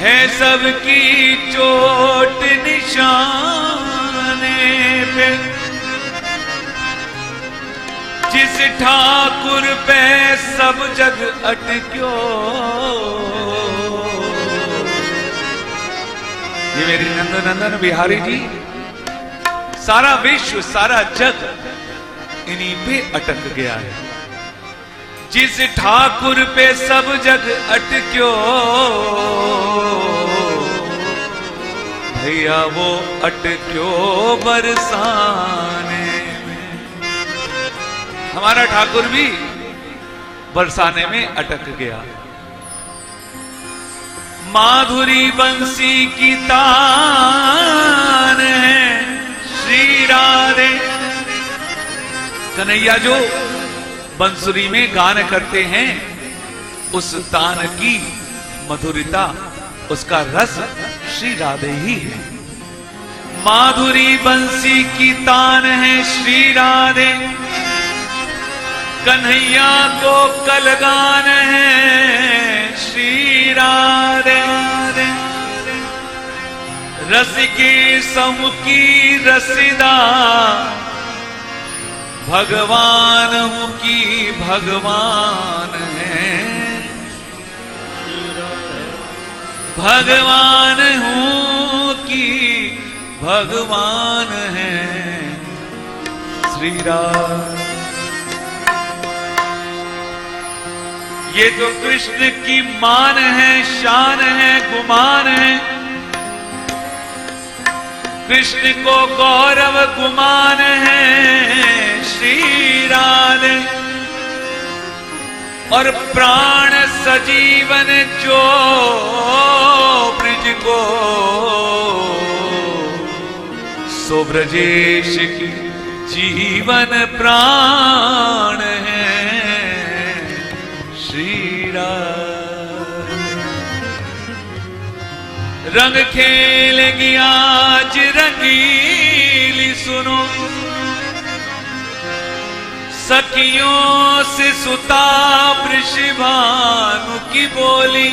है सबकी चोट निशाने पे, जिस ठाकुर पे सब जग अटक्यो। ये मेरी नंदन बिहारी जी, सारा विश्व सारा जग इन्हीं पे अटक गया है। जिस ठाकुर पे सब जग अटक्यो, भैया वो अटक्यो बरसाने में। हमारा ठाकुर भी बरसाने में अटक गया। माधुरी बंसी की तान है श्री राधे। कन्हैया जो बंसुरी में गान करते हैं, उस तान की मधुरता, उसका रस श्री राधे ही है। माधुरी बंसी की तान है श्री राधे, कन्हैया को कलगान है श्री राधे। रस की सम की रसिदा, भगवान हूं की भगवान है। भगवान हूं की भगवान है श्री राम। ये तो कृष्ण की मान है, शान है, गुमान है। कृष्ण को गौरव गुमान है श्री राधे। और प्राण सजीवन जो ब्रज को, सो ब्रजेश की जीवन प्राण है श्री राधे। रंग खेलेगी आज रंगीली सुनो, सखियों से सुता वृषभानु की बोली।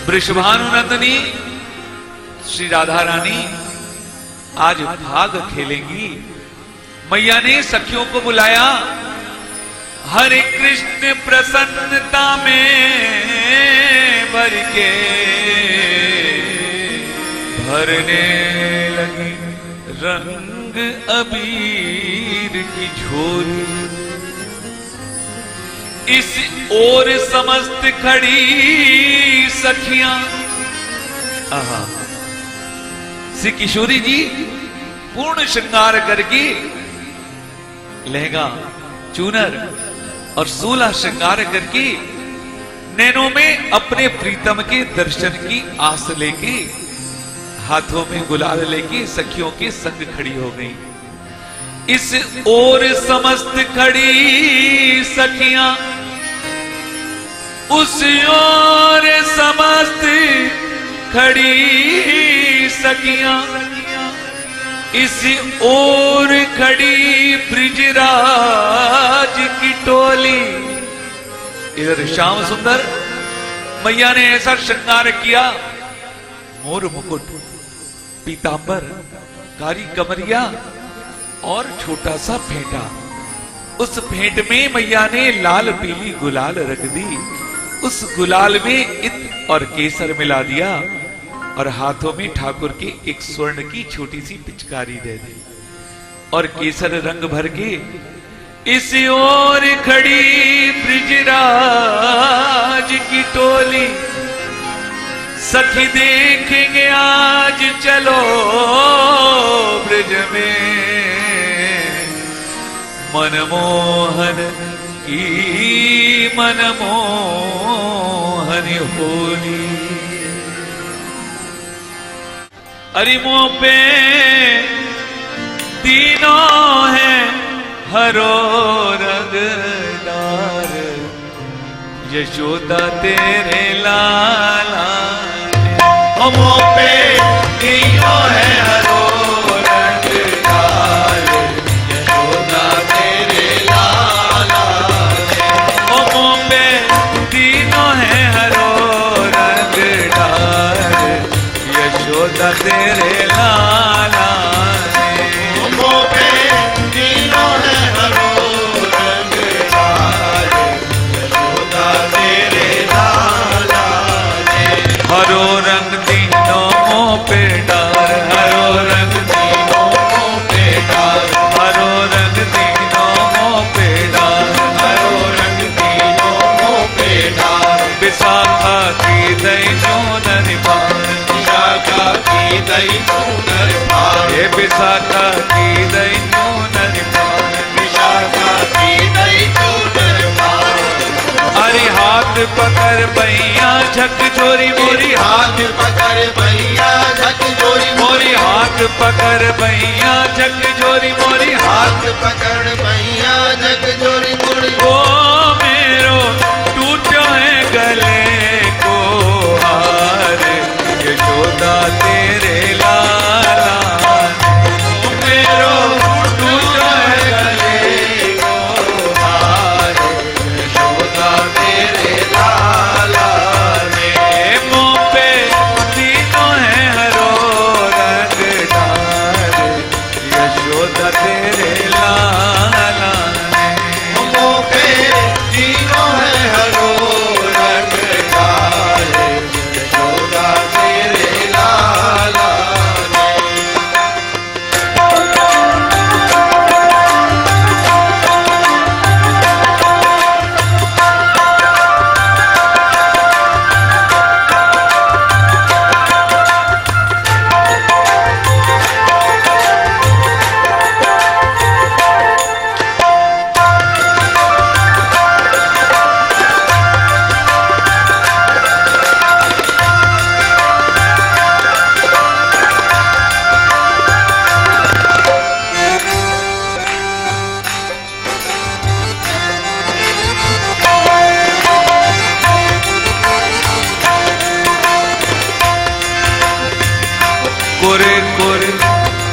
वृषभानु नंदनी श्री राधा रानी आज भाग खेलेंगी। मैया ने सखियों को बुलाया, हरे कृष्ण प्रसन्नता में भर के भरने लगी रंग अबीर की झोली। इस ओर समस्त खड़ी सखियां, श्री किशोरी जी पूर्ण श्रृंगार करके लहंगा, चूनर और 16 श्रृंगार करके नैनों में अपने प्रीतम के दर्शन की आस लेके, हाथों में गुलाल लेके सखियों के संग खड़ी हो गई। इस ओर समस्त खड़ी सखियां, उस ओर समस्त खड़ी सखियां, इस ओर खड़ी ब्रिजराज की टोली। इधर श्याम सुंदर मैया ने ऐसा श्रृंगार किया, मोर मुकुट, पीतांबर, कारी कमरिया और छोटा सा फेंटा। उस फेंट में मैया ने लाल पीली गुलाल रख दी। उस गुलाल में इत और केसर मिला दिया और हाथों में ठाकुर के एक स्वर्ण की छोटी सी पिचकारी दे दी और केसर रंग भर के इस ओर खड़ी ब्रिजराज की टोली। सखी देखेंगे आज चलो ब्रज में मनमोहन की मनमोहन होली। अरिमो पे तीनों है हरो रंगदार, यशोदा तेरे लाला। अमो पे तीनों है हरो रंगदार, यशोदा तेरे लाला। अमो पे तीनों यशोदा तेरे लाला ने। मुँह पे तीनों है हरो रंग डाले, यशोदा तेरे लाला ने। हरो रंग तीनों मुँह पे डाल, हरो रंग तीनों मुँह पे डाल, हरो रंग तीनों मुँह पे डाल, हरो रंग तीनों मुँह पे डाल। विशाखा की दई चूनर पार, विशाखा की दई चूनर पार, ये विशाखा की दई चूनर पार, विशाखा की दई चूनर पार। अरे हाथ पकड़ बैया झक झोरी मोरी, हाथ पकड़ भैया झक झोरी, मोरी हाथ पकड़ बैया झक झोरी मोरी, हाथ पकड़ भैया झक झोरी मोरी। ओ मेरो टूटो है गले को हार, यशोदा तेरे लाला ने। मेरो टूटो है गले को हार, यशोदा तेरे लाला ने। मुँह पे तीनों है हरो रंग डाल, यशोदा तेरे लाला ने। मुँह पे तीनों है हरो रंग डाले, यशोदा तेरे लाला ने। कोरे कोरे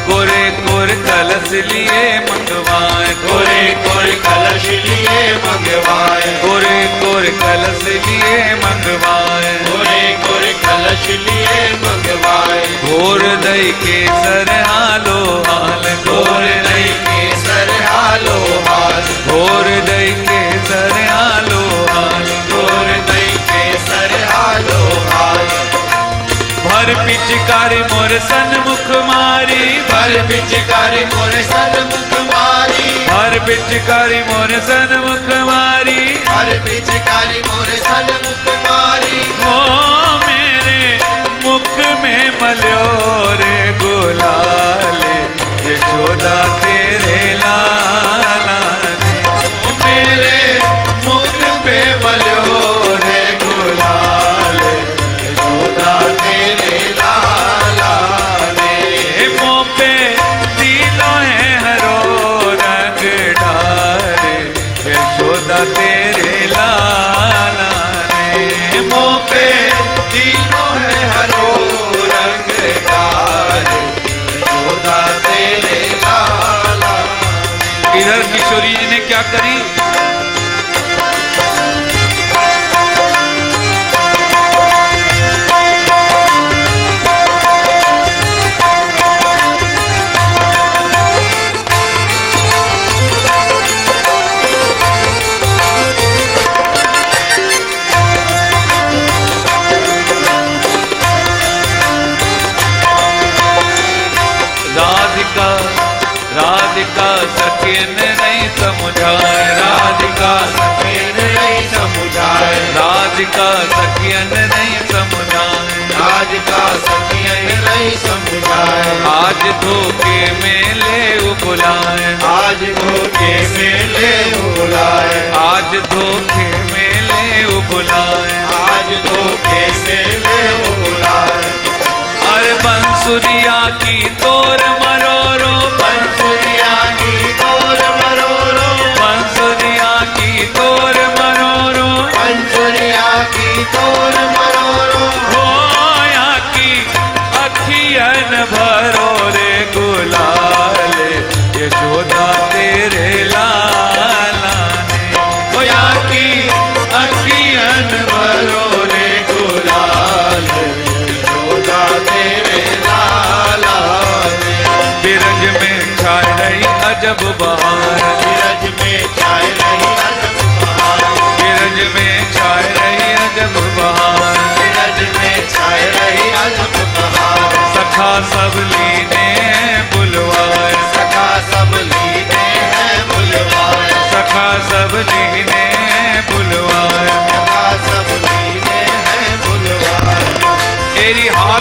कोरे कोरे कलश लिए मंगवाए, कोरे कोरे कलश लिए मंगवाए, कोरे कोरे कलश लिए मंगवाए, कोरे कोरे कलश लिए मंगवाए। घोर दई के सर हालो हाल, घोर दई केसर हालो हाल, घोर दई के सर हालो हाल, गोर दई केसर हालो हाल। भर पिचकारी मोर सन्मुख मारी, भर पिचकारी मोरे सन्मुख मारी, भर पिचकारी मोर सन्मुख मारी, भर पिचकारी मोरे सन्मुख मारी। ओ मेरे मुख में मल्यो रे गुलाल, यशोदा तेरे लाला ने। मेरे मुख पे मल्यो रे गुलाल, यशोदा तेरे लाला ने। मुँह पे तीनों है हरो रंग डाल, यशोदा तेरे लाला ने। मुँह पे तीनों है हरो रंग डाल, यशोदा तेरे लाला। इधर किशोरी जी ने क्या करी, राधिका राधिका सखियन नहीं समझाए, राधिका सखियन नहीं समझाए, राधिका सखियन नहीं समझाए, राधिका सखियन नहीं समझाए। आज धोखे में ले बुलाए, आज धोखे में ले बुलाए, आज धोखे में ले बुलाए, आज धोखे से ले बुलाए। अरे बंसुरिया की तोर मरोरो, बंसुरिया की तोर मरोरो, बंसुरिया की तोर मरोरो, बंसुरिया की तोर मरोरो। होया की अखियन भरो रे गुलाल, यशोदा तेरे लाला ने। होया की अखियन भरो रे गुलाल, यशोदा तेरे लाला।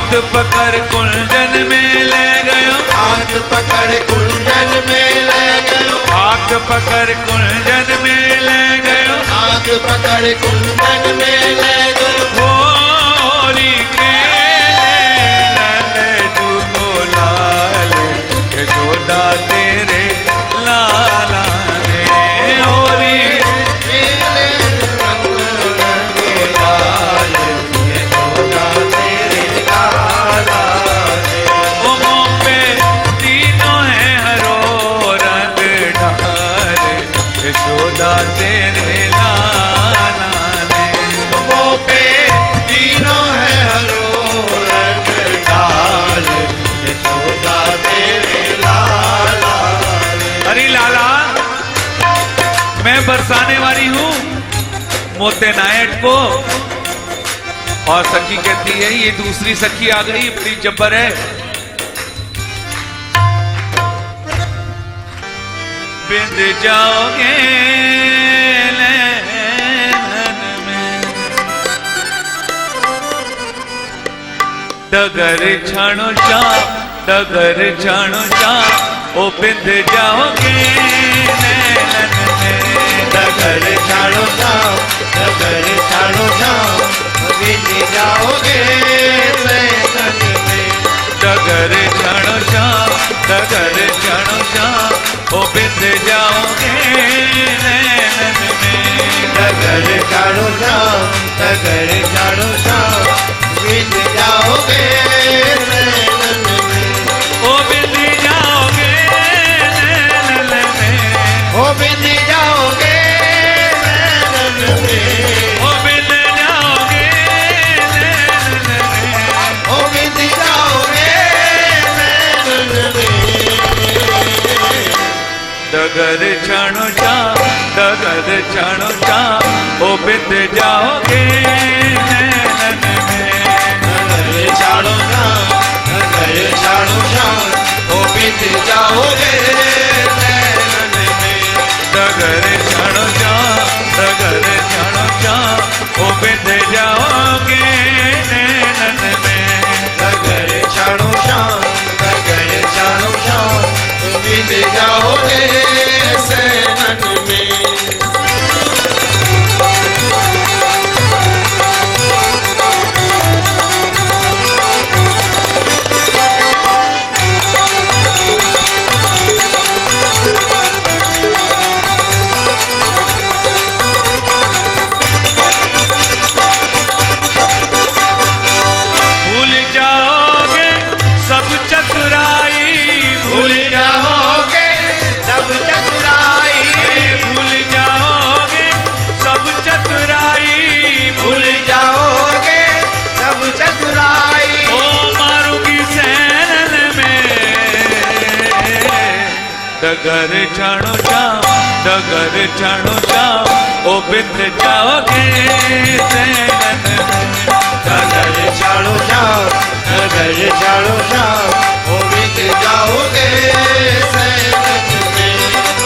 हाथ पकड़ कुंजन में ले गयो, हाथ पकड़ कुंजन में ले गयो, हाथ पकड़ कुंजन में ले गयो, हाथ पकड़ कुंजन में ले गयो। होरी के लड्डू को लाल यशोदा तेरे लाला ने, होरी यशोदा तेरे लाला ने, वो पे तीनों है हरो रंग डाल, यशोदा तेरे लाला ने। अरे लाला मैं बरसाने वाली हूँ मोते नायक को। और सखी कहती है ये दूसरी सखी आ गई, बड़ी जब्बर है। बिंद जाओगे नैनन में, डगर छाणो जा, डगर छाणो जा, ओ बिंद जाओगे नैनन में, डगर छाड़ो जाओ, डगर छाड़ो जाओ, बीत जाओगे सैनन में। डगर छाणो जा, डगर छाणो जा, ओ बिंद जाओगे नैनन में, डगर छाड़ो जाओ, डगर छाड़ो जाओ, बीत जाओगे सैनन में। ओ बिंद जाओगे नैनन में, ओ बीत जाओगे सैनन में। ओ बिंद जाओगे नैनन में, ओ बीत जाओगे सैनन में। डगर छाणो जा, डगर छाणो जा, ओ बिंद जाओगे नैनन में, डगर छाड़ो जाओ, डगर छाड़ो जाओ, ओ बीत जाओगे सैनन में। डगर छाणो जा, डगर छाणो जा, ओ बिंद जाओगे नैनन में, डगर छाड़ो जाओ, डगर छाड़ो जाओ, बीत जाओगे सैनन में। भूल जाओगे सब चतुराई, भूल जाओगे सब चतुराई, भूल जाओगे सब चतुराई, भूल जाओगे सब चतुराई। ओ मारूंगी सैनन में, डगर छाणो जा, डगर छाणो जा, ओ बिंद जाओगे सैनन में, डगर छाड़ो जाओ, डगर छाड़ो जाओ, ओ बीत जाओगे सैनन में।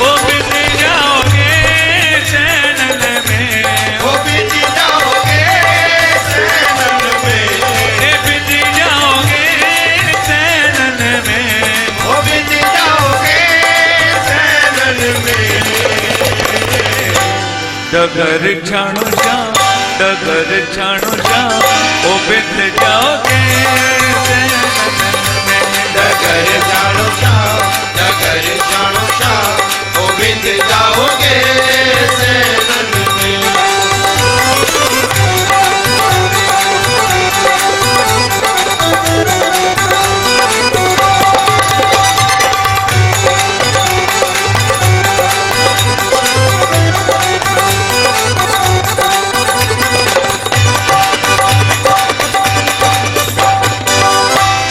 ओ बिंद जाओगे सैनन में, ओ बीत जाओगे सैनन में। ए बिंद जाओगे सैनन में, ओ बीत जाओगे सैनन में। डगर छाणो जा, डगर छाणो जा, ओ बिंद जाओगे सैनन में, डगर छाड़ो जाओ, डगर छाड़ो जाओ, ओ बीत जाओगे सैनन में।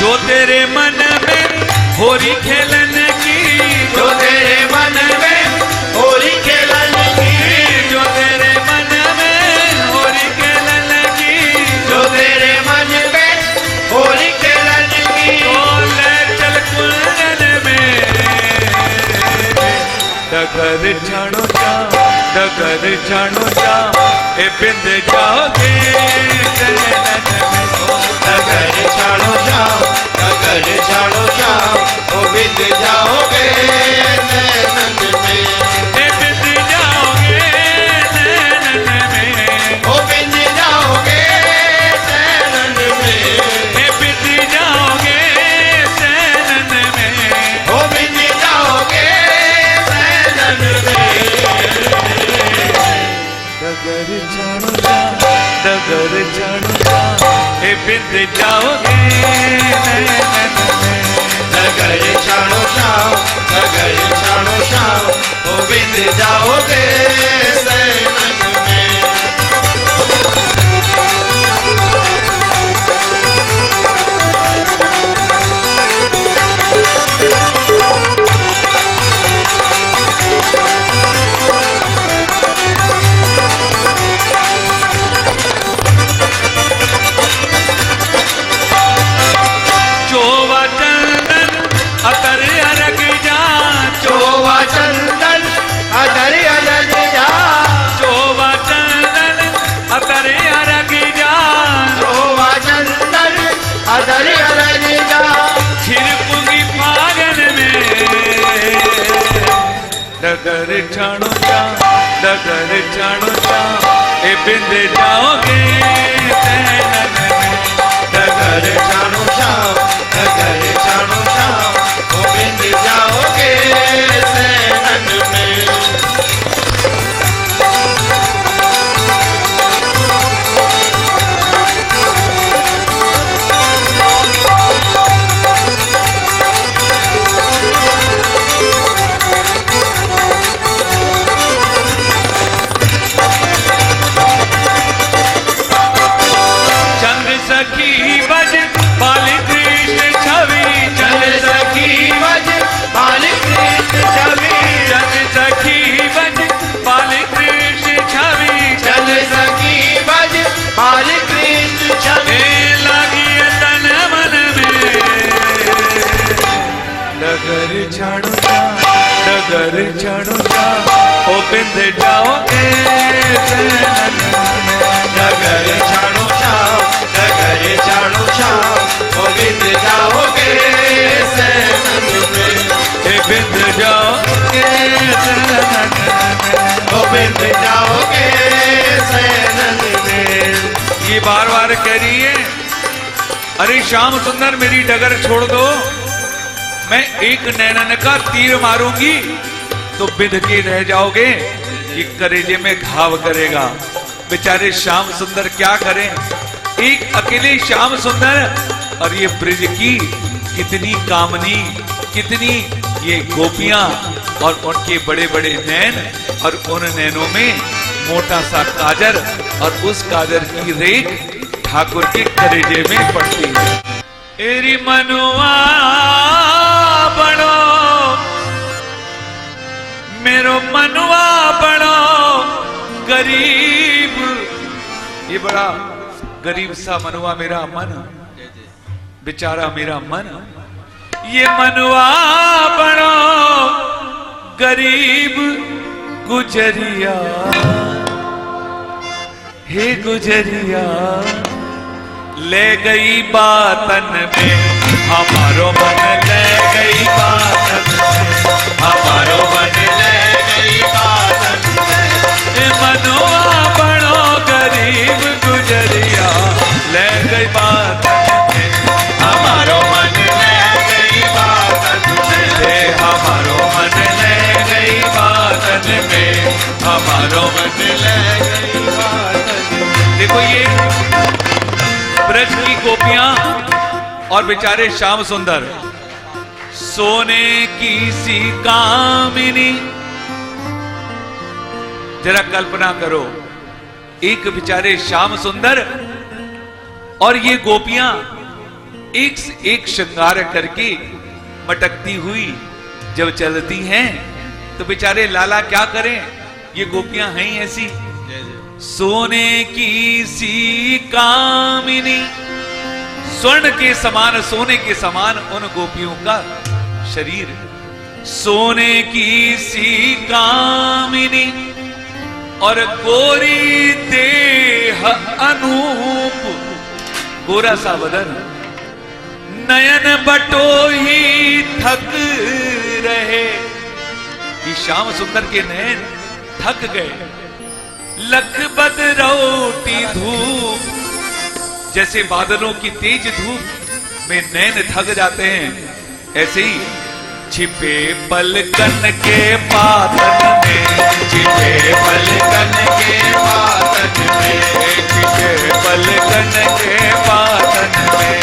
जो तेरे मन में होरी खेलन की, जो तेरे मन में होली खेलन की, जो तेरे मन में होरी खेलन की, जो तेरे मन में होली खेलन की। बोले चल कुंजन में, डगर छाणो जा, डगर छाणो जा, ए बिंद जाओगे सैनन में, डगर छाड़ो क्षणों क्षण ओ बीत जाओगे नैनन में, बिंद जाओगे नैनन में, ओ बीत जाओगे नैनन में, बिंद जाओगे नैनन में, ओ बीत जाओगे नैनन में। डगर छाणो जा, डगर छाणो जा, बिंद जाओगे नैनन में, डगर क्षणों क्षण, डगर क्षणों क्षण ओ बीत जाओगे नैनन में। चोवा चंदन अतर अरग जा, चोवा चंदन अदर अलग जा, चोवा चंदन अतर अरग जा, चोवा चंदन अदर अलग जा, छिड़कूंगी फागन में, डगर छाणो जा, डगर छाणो जा, बिंद जाओगे नैनन में, डगर क्षणों क्षण, डगर क्षणों क्षण ओ बिंद जाओगे नैनन में। चंद सखी बज बाल कृष्ण छवि, चल सखी बज बाल कृष्ण छवि, चंद सखी बज बाल कृष्ण छवि, चल सखी बज बाल कृष्ण छवि, लागी तन मन में, डगर छाणो जा, डगर छाणो जा, बिंद जाओगे नैनन में, डगर क्षणों क्षण, डगर क्षणों क्षण ओ बीत जाओगे नैनन में, बिंद जाओगे नैनन में। ओ बीत जाओगे नैनन में। ये बार बार कह रही है, अरे श्याम सुंदर मेरी डगर छोड़ दो, मैं एक नैनन का तीर मारूंगी तो बिंद के रह जाओगे, ये कलेजे में घाव करेगा। बेचारे श्याम सुंदर क्या करें, एक अकेले श्याम सुंदर और ये ब्रिज की कितनी कामनी, कितनी ये गोपियां और उनके बड़े बड़े नैन, और उन नैनों में मोटा सा काजर, और उस काजर की रेख ठाकुर के कलेजे में पड़ती है। एरी मनुआ बड़ो, मेरो मनुआ बड़ो गरीब, ये बड़ा गरीब सा मनुआ मेरा मन, बेचारा मेरा मन, ये मनुआ बड़ो गरीब गुजरिया, हे गुजरिया ले गई बातन में, हमारो मन ले गई बातन में, हमारो मन ले गई बातन में, मनुआ बड़ो गरीब गुजरिया ले गई बातन में, हमारो मन ले गई बातन में, हमारो मन ले गई बातन में, हमारो मन ले गई बातन में। देखो ये ब्रज की गोपियां और बेचारे श्याम सुंदर, सोने की सी कामिनी, जरा कल्पना करो, एक बेचारे श्याम सुंदर और ये गोपियां एक से एक श्रृंगार करके मटकती हुई जब चलती हैं, तो बेचारे लाला क्या करें, ये गोपियां हैं ही ऐसी। सोने की सी कामिनी, स्वर्ण के समान, सोने के समान उन गोपियों का शरीर, सोने की सी कामिनी, और गोरी देह अनूप, गोरा सा बदन, नयन बटो ही थक रहे, कि श्याम सुंदर के नयन थक गए। लख बदरौटी धूप, जैसे बादलों की तेज धूप में नैन थक जाते हैं, ऐसे ही छिपे पलकन के पातन में, छिपे पलकन के पातन में, छिपे पलकन के पातन में,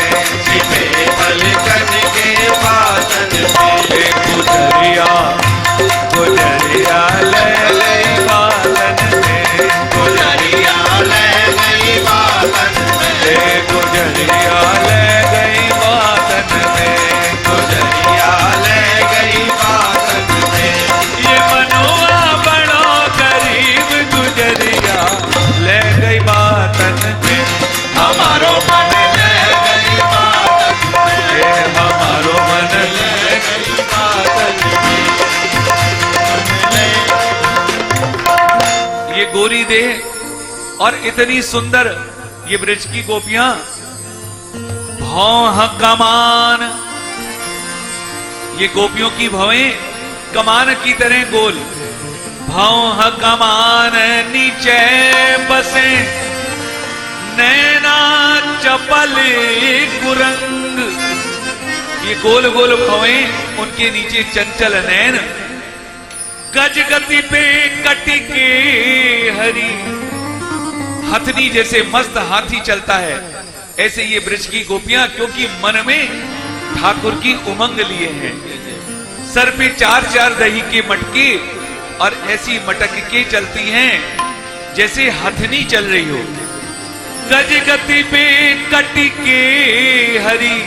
छिपे पलकन के पातन में, गुजरिया गुजरिया ले गई बातन में, गुजरिया ले गई बातन में, गुजरिया ले गई बातन में, गुजरिया ले गई बातन में। ये मनवा बड़ो गरीब, गुजरिया ले गई बातन में, हमारो मन ले गई बातन में, ये हमारो मन ले गई बातन में। ये गोरी देह और इतनी सुंदर ये ब्रज की गोपियां, भौं कमान, ये गोपियों की भवें कमान की तरह गोल, भौं कमान नीचे बसे, नैना चपल कुरंग, ये गोल गोल भवें, उनके नीचे चंचल नैन, गज गति पे कटिके हरी, हथनी जैसे मस्त हाथी चलता है, ऐसे ये ब्रज की गोपियां, क्योंकि मन में ठाकुर की उमंग लिए हैं। सर पे चार चार दही के मटके और ऐसी मटक के चलती हैं जैसे हथनी चल रही हो। गज गति पे कटिके हरी,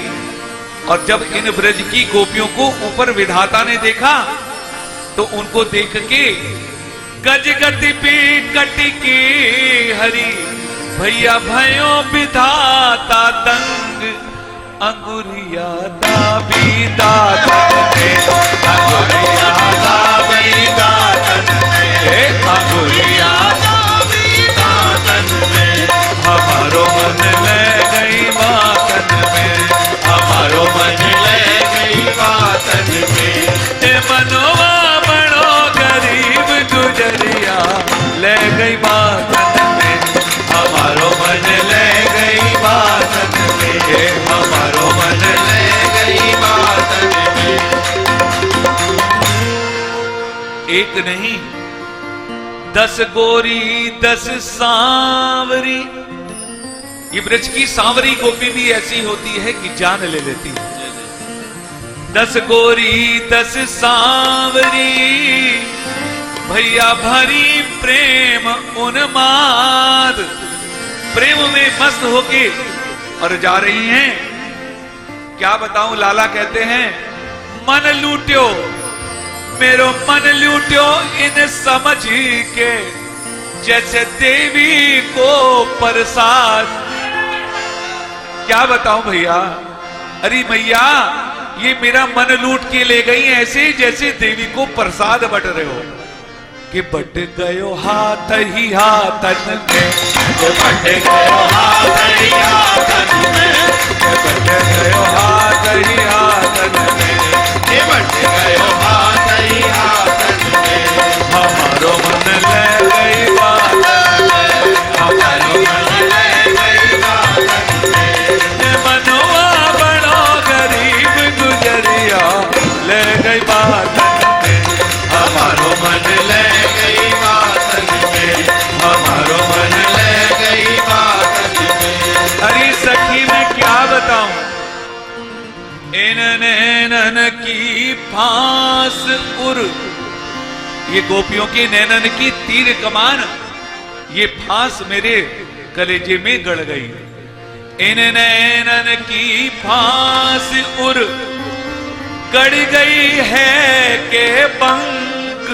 और जब इन ब्रज की गोपियों को ऊपर विधाता ने देखा तो उनको देख के गज गति पे कटिके हरी, भैया भयो विधाता तंग, अंगुरिया दाबी दातन में, अंगुरिया दाबी दातन में, अंगुरिया दाबी दातन में, हमारो मन ले गई बातन में, हमारो मन ले गई बातन में। ए मनवा बड़ो गरीब, गुजरिया ले गई बातन में, हमारो मन ले गई बातन में, ए हमारो मन ले गई बातन में। एक नहीं 10 गोरी 10 सांवरी, ये ब्रज की सांवरी गोपी भी ऐसी होती है कि जान ले लेती है। 10 गोरी 10 सांवरी, भैया भरी प्रेम उन्माद, प्रेम में मस्त होके और जा रही हैं। क्या बताऊं, लाला कहते हैं, मन लूट्यो मेरो मन लूट्यो इन समझ के, जैसे देवी को प्रसाद। क्या बताऊं भैया, अरे मैया ये मेरा मन लूट के ले गई ऐसे जैसे देवी को प्रसाद बट रहे हो, कि बट गयो हाथ ही हाथन में, बट गयो हाथ ही हाथन में, बट गयो हाथ ही हाथन में, बट गयो हाथ ही हाथन में, हमारो मन ले गई बातन में, हमारो मन ले गई बातन में। मनवा बड़ो गरीब, गुजरिया ले गई बातन में, हमारो मन ले गई बातन में, हमारो मन ले गई बातन में। अरे सखी मैं क्या बताऊं, इन नैनन की फांस उर, ये गोपियों के नैनन की तीर कमान, ये फांस मेरे कलेजे में गड़ गई। इन नैनन की फांस उर गड़ गई है के पंख,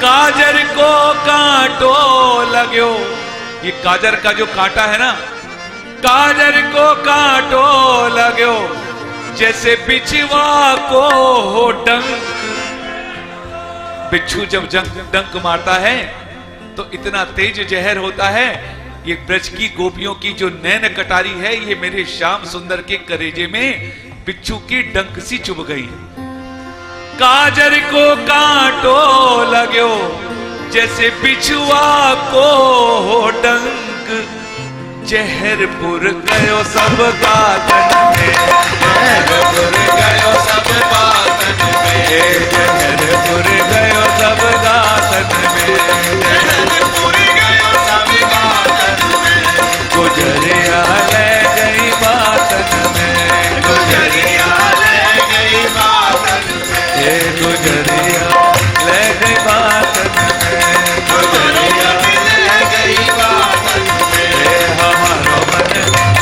काजर को कांटो लगो, ये काजर का जो कांटा है ना, काजर को कांटो लगो, जैसे बिछुआ को हो डंक। बिच्छू जब डंक मारता है तो इतना तेज जहर होता है ये ब्रज की गोपियों की जो नैन कटारी है, ये मेरे श्याम सुंदर के करेजे में बिच्छू की डंक सी चुभ गई। काजर को कांटो लगो जैसे बिछुआ को हो डंक, जहरपुर गयो सब गातन में, जहरपुर गयो सब गातन में, जहरपुर गयो सब गातन में, जहरपुर गयो सब गातन में, गुजरिया ले गई बातन में, गुजरिया ले गई बातन में, ये गुजरिया ले गई बातन में, गुजरिया ले गई बातन में, ये हमारो मन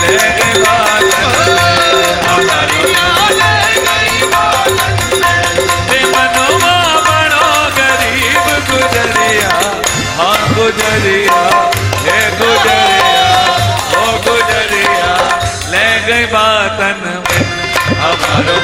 ले गई बातन में, गुजरिया ले गई बातन में, ते मनवा बड़ो गरीब गुजरिया, हाँ गुजरिया, हे गुजरिया, ओ गुजरिया ले गई बातन में, हमारो